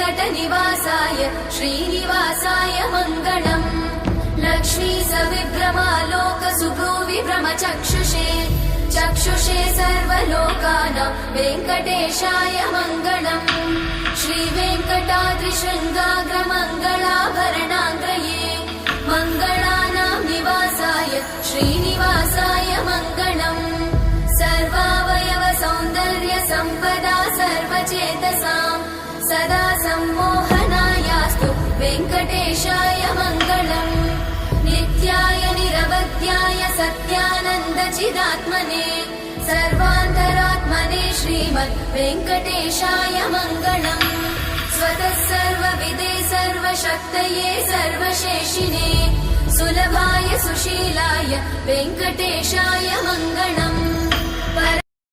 वेङ्कटनिवासाय श्रीनिवासाय मङ्गलम्। लक्ष्मी सविभ्रमालोकसुभ्रूविभ्रमचक्षुषे चक्षुषे सर्वलोकानां वेङ्कटेशाय मङ्गलम्। श्रीवेङ्कटाद्रिशृङ्गाग्रमङ्गलाभरणाङ्ग्रये मङ्गलानां निवासाय श्रीनिवासाय मङ्गलम्। सर्वावयव सौन्दर्य सम्पदा सर्वचेतसां सदा सम्मोहनायास्तु वेङ्कटेशाय मङ्गलम्। नित्याय निरवध्याय सत्यानन्दचिदात्मने सर्वान्तरात्मने श्रीमद् वेङ्कटेशाय मङ्गलम्। स्वतः सर्वविदे सर्वशक्तये सर्वशेषिने सुलभाय सुशीलाय वेङ्कटेशाय मङ्गलम्।